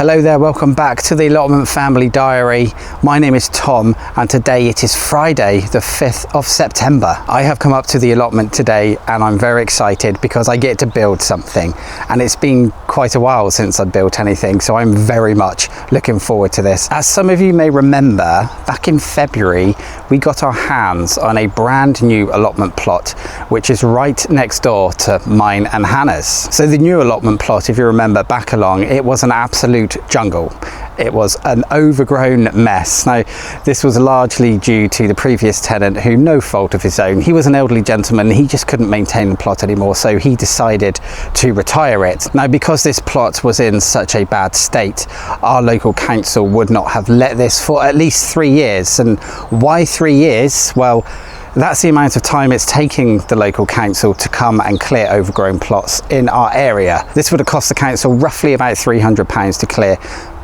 Hello there, welcome back to the Allotment Family Diary. My name is Tom and today it is Friday the 5th of September. I have come up to the allotment today and I'm very excited because I get to build something, and it's been quite a while since I built anything, so I'm very much looking forward to this. As some of you may remember, back in February we got our hands on a brand new allotment plot which is right next door to mine and Hannah's. So the new allotment plot, if you remember back along, it was an absolute jungle. It was an overgrown mess. Now, this was largely due to the previous tenant, who, no fault of his own, he was an elderly gentleman, he just couldn't maintain the plot anymore, so he decided to retire it. Now, because this plot was in such a bad state, our local council would not have let this for at least 3 years. And why 3 years? Well, that's the amount of time it's taking the local council to come and clear overgrown plots in our area. This would have cost the council roughly about £300 to clear,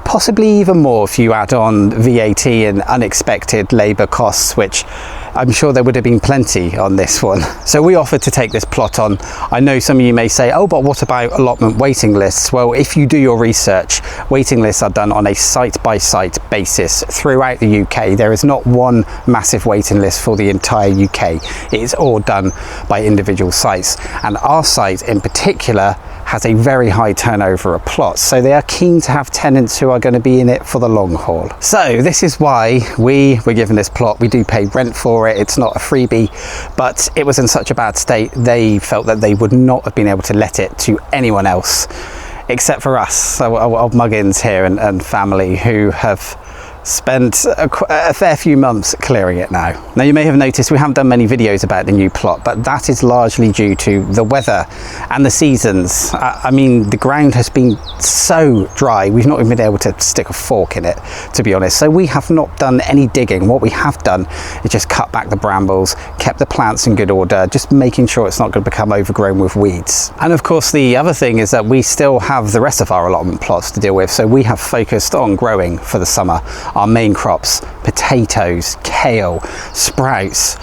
possibly even more if you add on VAT and unexpected labour costs, which I'm sure there would have been plenty on this one. So we offered to take this plot on. I know some of you may say, oh, but what about allotment waiting lists? Well, if you do your research, waiting lists are done on a site-by-site basis throughout the UK. There is not one massive waiting list for the entire UK. It is all done by individual sites. And our site in particular has a very high turnover of plots, so they are keen to have tenants who are going to be in it for the long haul. So this is why we were given this plot. We do pay rent for it, it's not a freebie, but it was in such a bad state they felt that they would not have been able to let it to anyone else except for us, so our muggins here and family, who have spent a fair few months clearing it now. Now, you may have noticed we haven't done many videos about the new plot, but that is largely due to the weather and the seasons. I mean, the ground has been so dry, we've not even been able to stick a fork in it, to be honest. So we have not done any digging. What we have done is just cut back the brambles, kept the plants in good order, just making sure it's not going to become overgrown with weeds. And of course, the other thing is that we still have the rest of our allotment plots to deal with, so we have focused on growing for the summer. Our main crops: potatoes, kale, sprouts,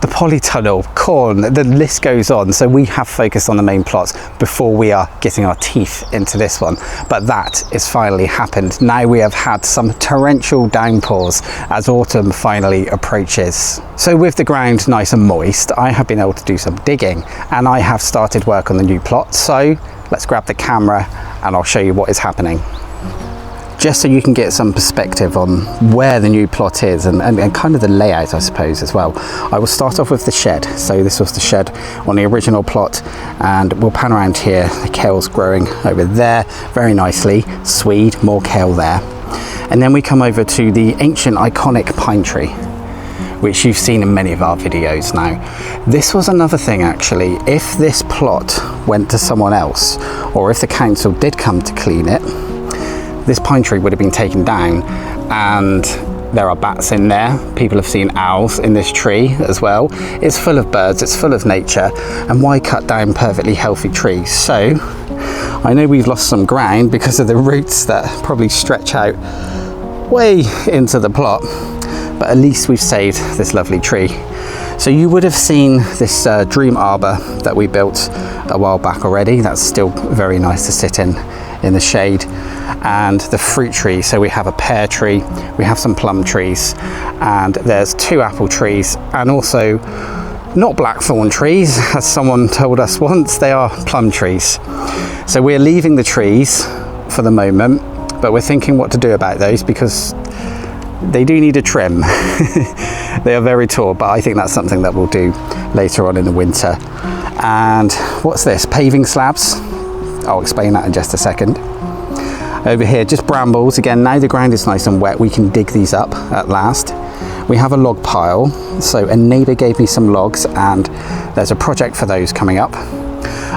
the polytunnel, corn, the list goes on. So we have focused on the main plots before we are getting our teeth into this one. But that is finally happened. Now we have had some torrential downpours as autumn finally approaches. So with the ground nice and moist, I have been able to do some digging and I have started work on the new plot. So let's grab the camera and I'll show you what is happening, just so you can get some perspective on where the new plot is and kind of the layout, I suppose, as well. I will start off with the shed. So this was the shed on the original plot, and we'll pan around here. The kale's growing over there very nicely. Swede, more kale there. And then we come over to the ancient iconic pine tree, which you've seen in many of our videos now. This was another thing, actually. If this plot went to someone else, or if the council did come to clean it, this pine tree would have been taken down, and there are bats in there. People have seen owls in this tree as well. It's full of birds, it's full of nature, and why cut down perfectly healthy trees? So I know we've lost some ground because of the roots that probably stretch out way into the plot, but at least we've saved this lovely tree. So you would have seen this dream arbor that we built a while back already. That's still very nice to sit in the shade. And the fruit tree, so we have a pear tree, we have some plum trees, and there's 2 apple trees, and also not blackthorn trees, as someone told us once, they are plum trees. So we're leaving the trees for the moment, but we're thinking what to do about those because they do need a trim. They are very tall, but I think that's something that we'll do later on in the winter. And what's this? Paving slabs. I'll explain that in just a second. Over here, just brambles. Again, now the ground is nice and wet, we can dig these up at last. We have a log pile, so a neighbour gave me some logs and there's a project for those coming up.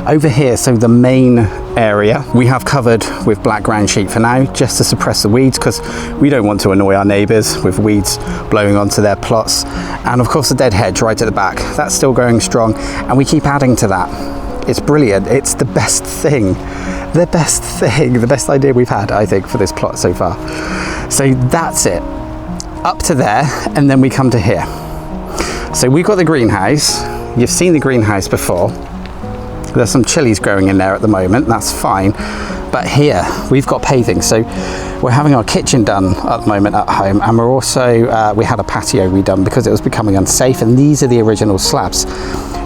Over here, so the main area, we have covered with black ground sheet for now, just to suppress the weeds, because we don't want to annoy our neighbours with weeds blowing onto their plots. And of course the dead hedge right at the back, that's still going strong, and we keep adding to that. It's brilliant. It's the best thing, the best idea we've had, I think, for this plot so far. So that's it, up to there, and then we come to here. So we've got the greenhouse. You've seen the greenhouse before. There's some chilies growing in there at the moment, that's fine. But here we've got paving, so we're having our kitchen done at the moment at home, and we're also we had a patio redone because it was becoming unsafe, and these are the original slabs.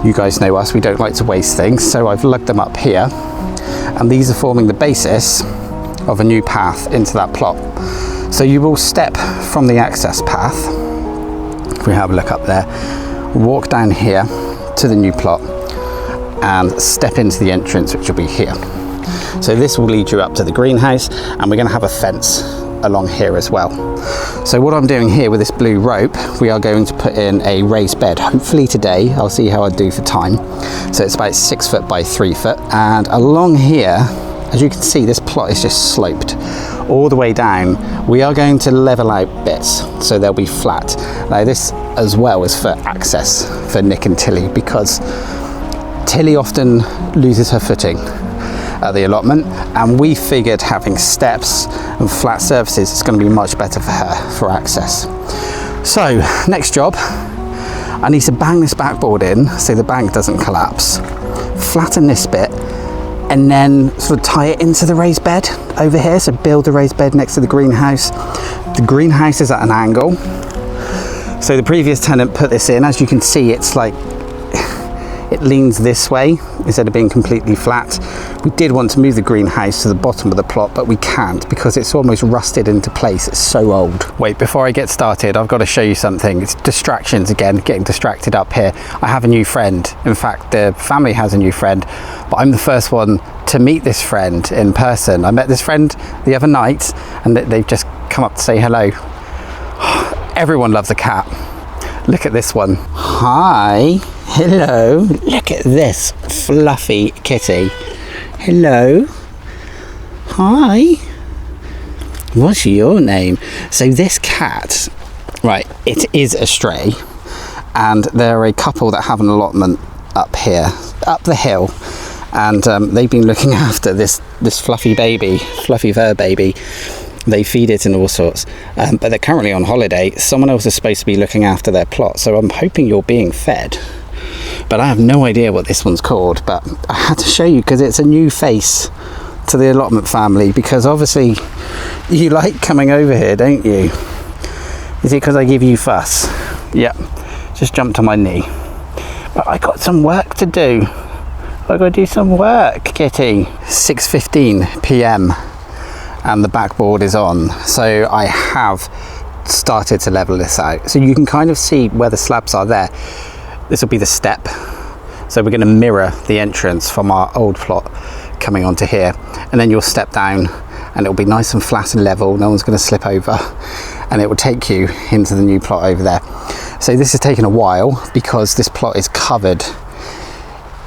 You guys know us, we don't like to waste things, so I've lugged them up here, and these are forming the basis of a new path into that plot. So you will step from the access path, if we have a look up there, walk down here to the new plot and step into the entrance, which will be here. So this will lead you up to the greenhouse, and we're going to have a fence along here as well. So what I'm doing here with this blue rope, we are going to put in a raised bed, hopefully today. I'll see how I do for time. So it's about 6 foot by 3 foot, and along here, as you can see, this plot is just sloped all the way down. We are going to level out bits so they'll be flat. Now this as well is for access for Nick and Tilly, because Tilly often loses her footing at the allotment, and we figured having steps and flat surfaces is going to be much better for her for access. So next job, I need to bang this backboard in so the bank doesn't collapse, flatten this bit, and then sort of tie it into the raised bed over here. So build the raised bed next to the greenhouse. The greenhouse is at an angle, so the previous tenant put this in. As you can see, it's like it leans this way instead of being completely flat. We did want to move the greenhouse to the bottom of the plot, but we can't because it's almost rusted into place. It's so old. Wait, before I get started, I've got to show you something. It's distractions again, getting distracted up here. I have a new friend. In fact, the family has a new friend, but I'm the first one to meet this friend in person. I met this friend the other night, and they've just come up to say hello. Everyone loves a cat. Look at this one. Hi. Hello. Look at this fluffy kitty. Hello. Hi. What's your name? So this cat, right, it is a stray, and there are a couple that have an allotment up here, up the hill, and they've been looking after this fluffy baby, fluffy fur baby. They feed it and all sorts, but they're currently on holiday. Someone else is supposed to be looking after their plot, so I'm hoping you're being fed. But I have no idea what this one's called, but I had to show you because it's a new face to the allotment family, because obviously you like coming over here, don't you? Is it because I give you fuss? Yep, just jumped on my knee. But I got some work to do. I got to do some work, kitty. 6:15 p.m. and the backboard is on, so I have started to level this out, so you can kind of see where the slabs are there. This will be the step, so we're going to mirror the entrance from our old plot coming onto here, and then you'll step down and it'll be nice and flat and level. No one's going to slip over, and it will take you into the new plot over there. So this has taken a while because this plot is covered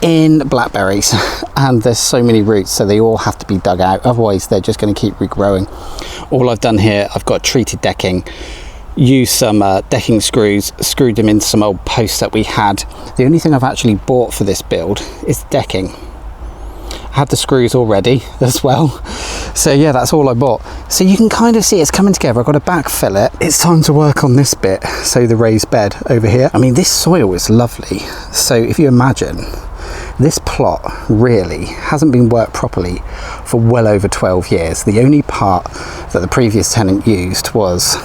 in blackberries and there's so many roots, so they all have to be dug out, otherwise they're just going to keep regrowing. All I've done here, I've got treated decking, used some decking screws, screwed them into some old posts that we had. The only thing I've actually bought for this build is decking. I had the screws already as well, so yeah, that's all I bought. So you can kind of see it's coming together. I've got to backfill it. It's time to work on this bit, so the raised bed over here. I mean, this soil is lovely, so if you imagine, this plot really hasn't been worked properly for well over 12 years. The only part that the previous tenant used was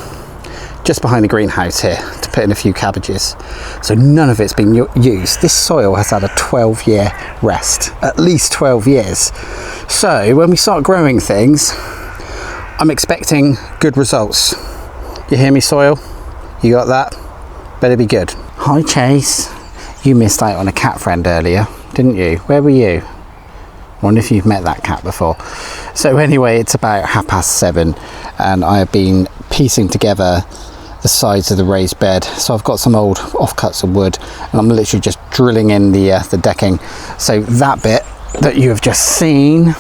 just behind the greenhouse here to put in a few cabbages. So none of it's been used. This soil has had a 12-year rest, at least 12 years. So when we start growing things, I'm expecting good results. You hear me, soil? You got that? Better be good. Hi, Chase. You missed out on a cat friend earlier, didn't you? Where were you? I wonder if you've met that cat before. So anyway, it's about 7:30 and I have been piecing together the sides of the raised bed. So I've got some old offcuts of wood and I'm literally just drilling in the decking. So that bit that you have just seen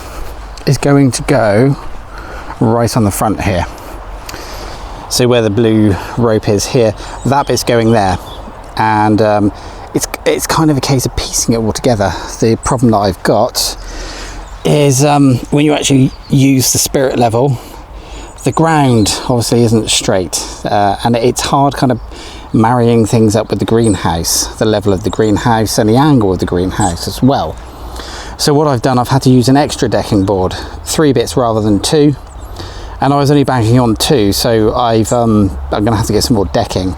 is going to go right on the front here. So where the blue rope is here, that bit's going there, and it's kind of a case of piecing it all together. The problem that I've got is when you actually use the spirit level, the ground obviously isn't straight, and it's hard kind of marrying things up with the greenhouse, the level of the greenhouse and the angle of the greenhouse as well. So what I've done, I've had to use an extra decking board, 3 bits rather than 2, and I was only banking on 2, so I'm gonna have to get some more decking.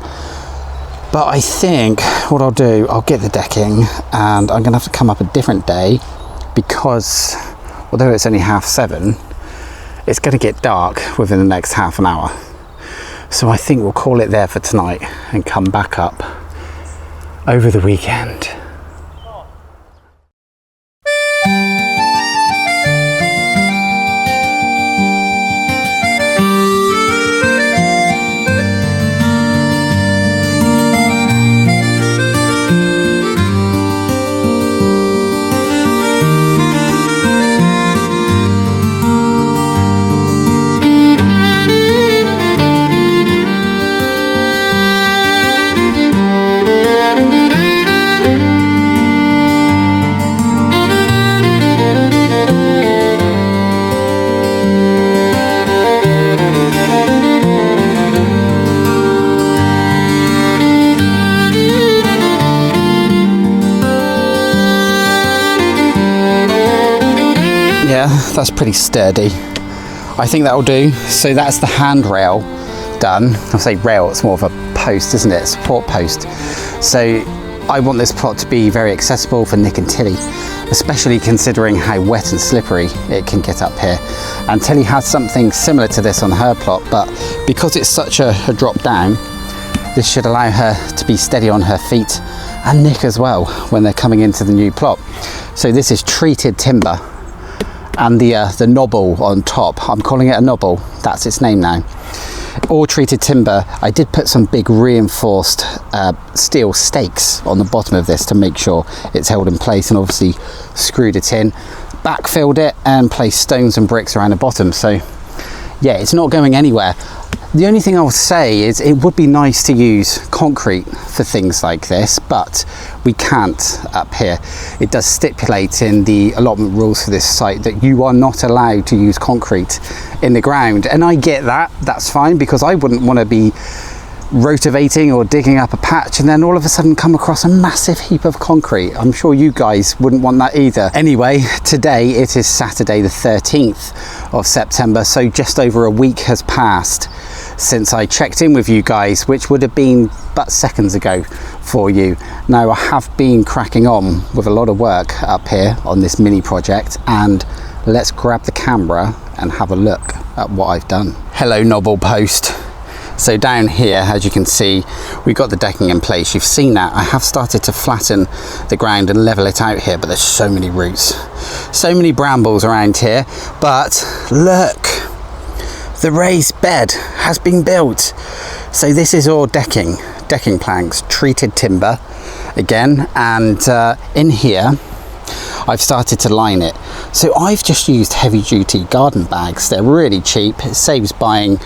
But I think what I'll do, I'll get the decking, and I'm gonna have to come up a different day, because although it's only 7:30, it's gonna get dark within the next half an hour. So I think we'll call it there for tonight and come back up over the weekend. That's pretty sturdy. I think that'll do. So that's the handrail done. I'll say rail, it's more of a post, isn't it? Support post. So I want this plot to be very accessible for Nick and Tilly, especially considering how wet and slippery it can get up here. And Tilly has something similar to this on her plot, but because it's such a drop down, this should allow her to be steady on her feet, and Nick as well when they're coming into the new plot. So this is treated timber, and the knobble on top, I'm calling it a knobble, that's its name now. All treated timber. I did put some big reinforced steel stakes on the bottom of this to make sure it's held in place, and obviously screwed it in, backfilled it and placed stones and bricks around the bottom. So yeah, it's not going anywhere. The only thing I would say is it would be nice to use concrete for things like this, but we can't up here. It does stipulate in the allotment rules for this site that you are not allowed to use concrete in the ground. And I get that, that's fine, because I wouldn't want to be rotavating or digging up a patch and then all of a sudden come across a massive heap of concrete. I'm sure you guys wouldn't want that either. Anyway, today it is Saturday the 13th of September, so just over a week has passed since I checked in with you guys, which would have been but seconds ago for you. Now I have been cracking on with a lot of work up here on this mini project, and let's grab the camera and have a look at what I've done. Hello knobble post. So down here, as you can see, we've got the decking in place. You've seen that. I have started to flatten the ground and level it out here, but there's so many roots, so many brambles around here. But look, the raised bed has been built. So this is all decking planks, treated timber again, and in here I've started to line it. So I've just used heavy duty garden bags. They're really cheap. It saves buying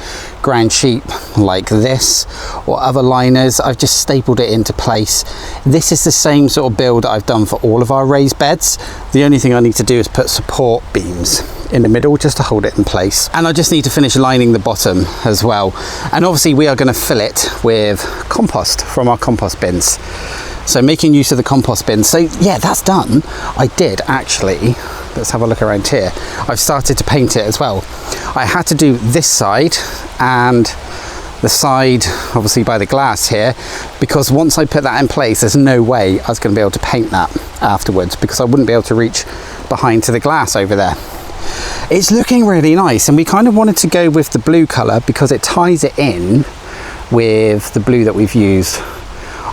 ground sheet like this or other liners. I've just stapled it into place. This is the same sort of build I've done for all of our raised beds. The only thing I need to do is put support beams in the middle just to hold it in place, and I just need to finish lining the bottom as well. And obviously we are going to fill it with compost from our compost bins, so making use of the compost bins. So yeah, that's done. I did actually, let's have a look around here, I've started to paint it as well. I had to do this side and the side obviously by the glass here, because once I put that in place there's no way I was going to be able to paint that afterwards, because I wouldn't be able to reach behind to the glass over there. It's looking really nice, and we kind of wanted to go with the blue colour because it ties it in with the blue that we've used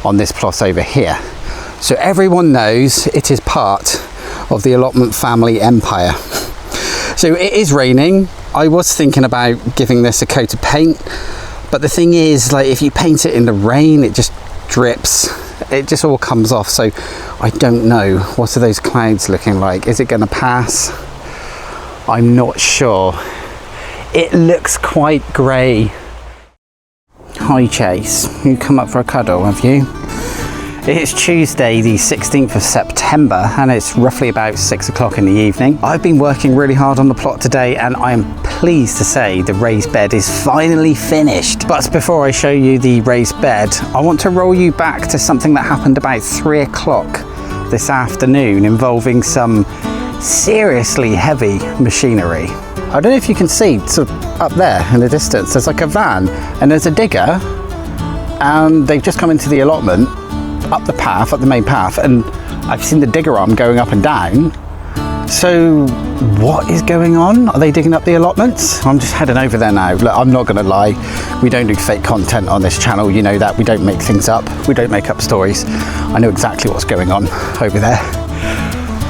on this plot over here. So everyone knows it is part of the allotment family empire. So it is raining. I was thinking about giving this a coat of paint, but the thing is, like, if you paint it in the rain it just drips, it just all comes off. So I don't know, what are those clouds looking like? Is it going to pass? I'm not sure. It looks quite grey. Hi Chase, you come up for a cuddle, have you? It's Tuesday the 16th of September and it's roughly about 6 o'clock in the evening. I've been working really hard on the plot today and I am pleased to say the raised bed is finally finished. But before I show you the raised bed, I want to roll you back to something that happened about 3 o'clock this afternoon involving some seriously heavy machinery. I don't know if you can see, sort of up there in the distance, there's like a van and there's a digger, and they've just come into the allotment, up the main path, and I've seen the digger arm going up and down. So what is going on? Are they digging up the allotments? I'm just heading over there now. Look, I'm not gonna lie, we don't do fake content on this channel, you know that. We don't make things up, we don't make up stories. I know exactly what's going on over there.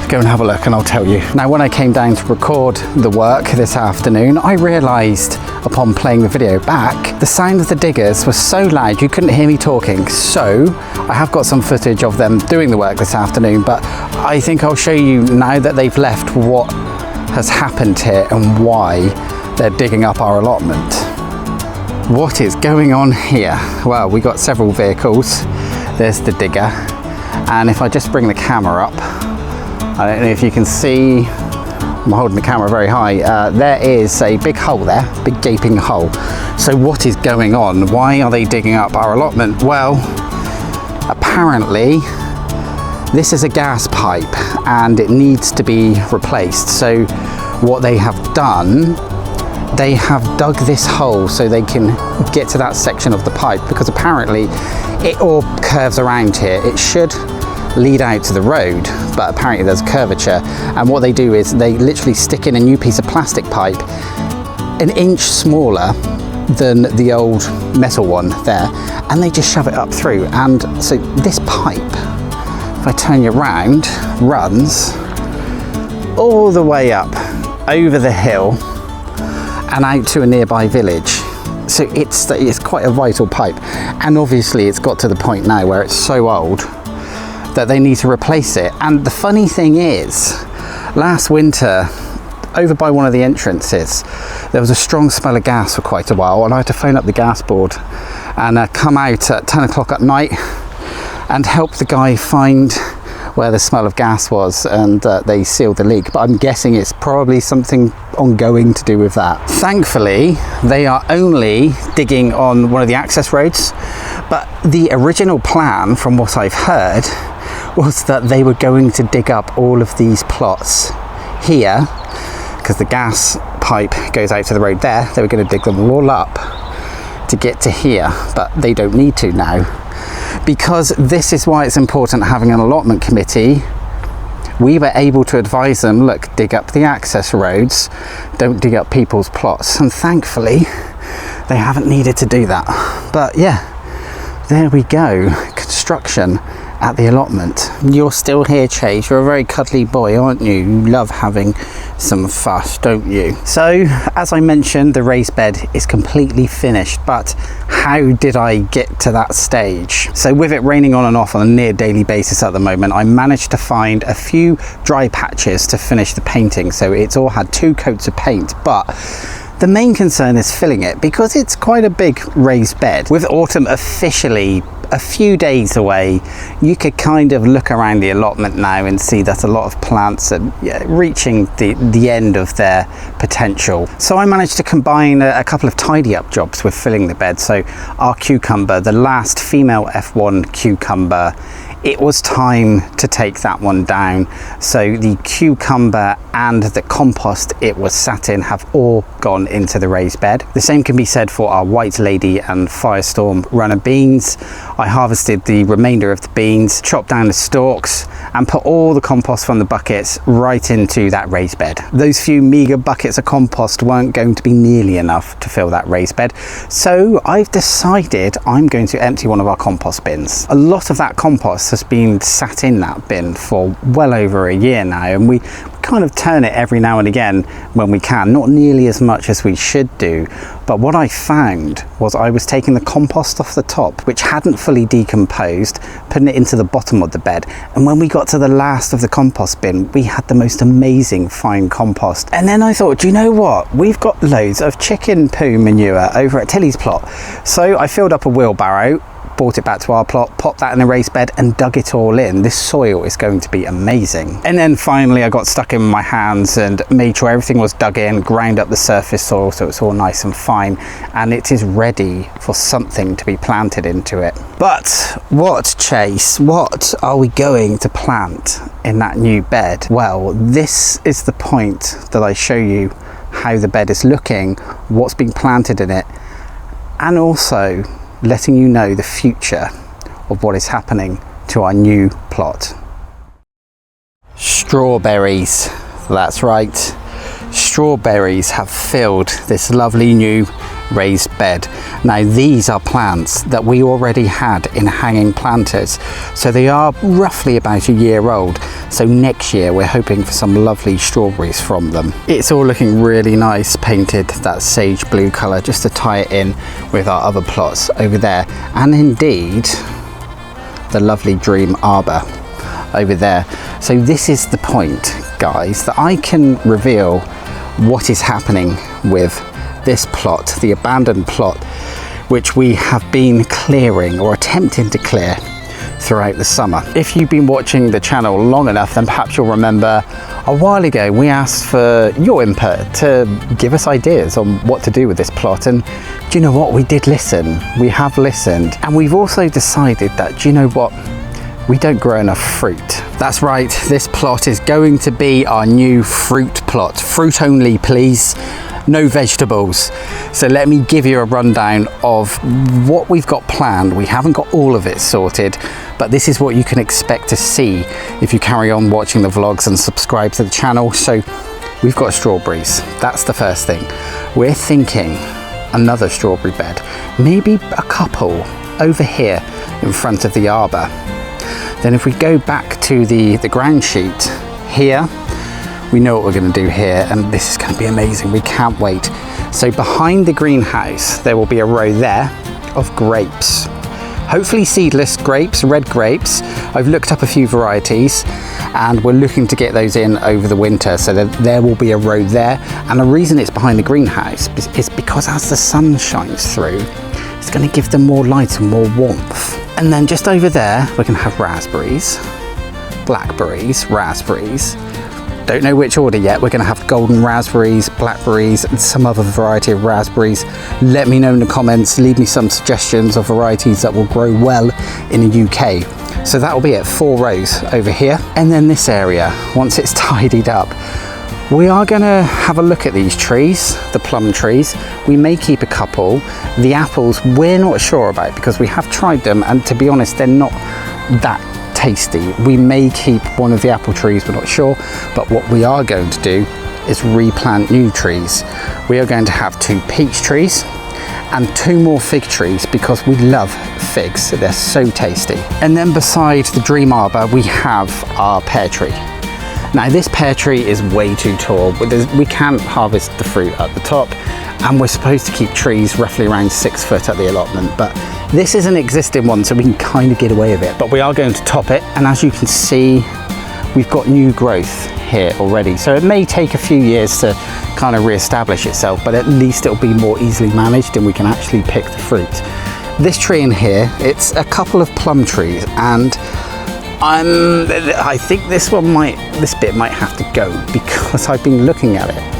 Go and have a look and I'll tell you. Now, when I came down to record the work this afternoon, I realised upon playing the video back, the sound of the diggers was so loud you couldn't hear me talking. So I have got some footage of them doing the work this afternoon, but I think I'll show you now that they've left what has happened here and why they're digging up our allotment. What is going on here? Well, we got several vehicles. There's the digger, and if I just bring the camera up, I don't know if you can see, I'm holding the camera very high, there is a big hole there, big gaping hole. So what is going on? Why are they digging up our allotment? Well, apparently this is a gas pipe and it needs to be replaced. So what they have done, they have dug this hole so they can get to that section of the pipe, because apparently it all curves around here. It should lead out to the road, but apparently there's curvature, and what they do is they literally stick in a new piece of plastic pipe 1 inch smaller than the old metal one there, and they just shove it up through. And so this pipe, if I turn you around, runs all the way up over the hill and out to a nearby village. So it's quite a vital pipe, and obviously it's got to the point now where it's so old that they need to replace it. And the funny thing is, last winter, over by one of the entrances, there was a strong smell of gas for quite a while, and I had to phone up the gas board and come out at 10 o'clock at night and help the guy find where the smell of gas was, and they sealed the leak. But I'm guessing it's probably something ongoing to do with that. Thankfully, they are only digging on one of the access roads, but the original plan, from what I've heard, was that they were going to dig up all of these plots here, because the gas pipe goes out to the road there. They were going to dig them all up to get to here, but they don't need to now, because this is why it's important having an allotment committee. We were able to advise them, look, dig up the access roads, don't dig up people's plots, and thankfully they haven't needed to do that. But yeah, there we go, construction at the allotment. You're still here, Chase. You're a very cuddly boy, aren't you? You love having some fuss, don't you? So, as I mentioned, the raised bed is completely finished, but how did I get to that stage? So with it raining on and off on a near daily basis at the moment, I managed to find a few dry patches to finish the painting. So it's all had 2 coats of paint, but the main concern is filling it, because it's quite a big raised bed. With autumn officially a few days away, you could kind of look around the allotment now and see that a lot of plants are reaching the end of their potential. So I managed to combine a couple of tidy up jobs with filling the bed. So our cucumber, the last female F1 cucumber, it was time to take that one down. So the cucumber and the compost it was sat in have all gone into the raised bed. The same can be said for our White Lady and Firestorm runner beans. I harvested the remainder of the beans, chopped down the stalks, and put all the compost from the buckets right into that raised bed. Those few meager buckets of compost weren't going to be nearly enough to fill that raised bed. So I've decided I'm going to empty one of our compost bins. A lot of that compost has been sat in that bin for well over a year now, and we kind of turn it every now and again when we can, not nearly as much as we should do. But what I found was I was taking the compost off the top, which hadn't fully decomposed, putting it into the bottom of the bed, and when we got to the last of the compost bin, we had the most amazing fine compost. And then I thought, do you know what, we've got loads of chicken poo manure over at Tilly's plot. So I filled up a wheelbarrow, brought it back to our plot, popped that in the raised bed and dug it all in. This soil is going to be amazing. And then finally I got stuck in my hands and made sure everything was dug in, ground up the surface soil so it's all nice and fine, and it is ready for something to be planted into it. But what, Chase, what are we going to plant in that new bed? Well, this is the point that I show you how the bed is looking, what's being planted in it, and also letting you know the future of what is happening to our new plot. Strawberries, that's right. Strawberries have filled this lovely new raised bed. Now these are plants that we already had in hanging planters, so they are roughly about a year old. So next year we're hoping for some lovely strawberries from them. It's all looking really nice, painted that sage blue colour just to tie it in with our other plots over there, and indeed the lovely dream arbor over there. So this is the point, guys, that I can reveal what is happening with this plot, the abandoned plot, which we have been clearing or attempting to clear throughout the summer. If you've been watching the channel long enough, then perhaps you'll remember a while ago we asked for your input to give us ideas on what to do with this plot, and do you know what, we did listen. We have listened, and we've also decided that, do you know what, we don't grow enough fruit. That's right, this plot is going to be our new fruit plot. Fruit only, please. No vegetables. So let me give you a rundown of what we've got planned. We haven't got all of it sorted, but this is what you can expect to see if you carry on watching the vlogs and subscribe to the channel. So we've got strawberries. That's the first thing. We're thinking another strawberry bed, maybe a couple over here in front of the arbor. Then if we go back to the ground sheet here, we know what we're going to do here, and this is going to be amazing. We can't wait. So behind the greenhouse there will be a row there of grapes, hopefully seedless grapes, red grapes. I've looked up a few varieties and we're looking to get those in over the winter, so that there will be a row there. And the reason it's behind the greenhouse is because as the sun shines through, it's going to give them more light and more warmth. And then just over there we're going to have raspberries, blackberries, raspberries. Don't know which order yet. We're going to have golden raspberries, blackberries, and some other variety of raspberries. Let me know in the comments, leave me some suggestions of varieties that will grow well in the UK. So that will be it, 4 rows over here. And then this area, once it's tidied up, we are going to have a look at these trees, the plum trees. We may keep a couple. The apples we're not sure about because we have tried them, and to be honest, they're not that tasty. We may keep one of the apple trees, we're not sure, but what we are going to do is replant new trees. We are going to have 2 peach trees and 2 more fig trees because we love figs, they're so tasty. And then beside the dream arbor we have our pear tree. Now this pear tree is way too tall, but we can't harvest the fruit at the top, and we're supposed to keep trees roughly around 6 foot at the allotment, but this is an existing one, so we can kind of get away with it. But we are going to top it, and as you can see, we've got new growth here already. So it may take a few years to kind of re-establish itself, but at least it'll be more easily managed and we can actually pick the fruit. This tree in here, it's a couple of plum trees, and I think this bit might have to go because I've been looking at it.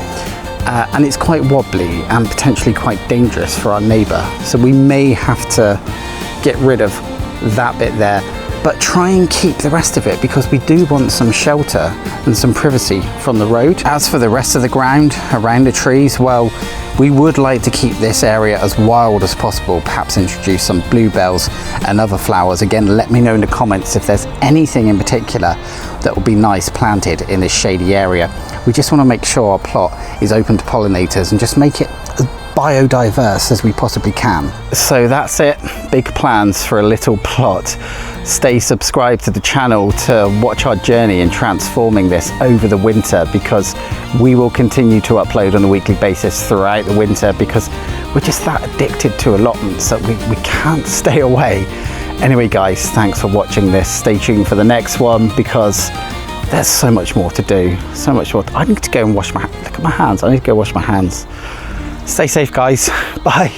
And it's quite wobbly and potentially quite dangerous for our neighbour, so we may have to get rid of that bit there, but try and keep the rest of it because we do want some shelter and some privacy from the road. As for the rest of the ground around the trees, well, we would like to keep this area as wild as possible, perhaps introduce some bluebells and other flowers. Again, let me know in the comments if there's anything in particular that would be nice planted in this shady area. We just want to make sure our plot is open to pollinators and just make it as biodiverse as we possibly can. So that's it, big plans for a little plot. Stay subscribed to the channel to watch our journey in transforming this over the winter, because we will continue to upload on a weekly basis throughout the winter because we're just that addicted to allotments that we can't stay away. Anyway guys, thanks for watching this. Stay tuned for the next one because there's so much more to do, so much more. I need to go and wash my, look at my hands, I need to go wash my hands. Stay safe guys, bye.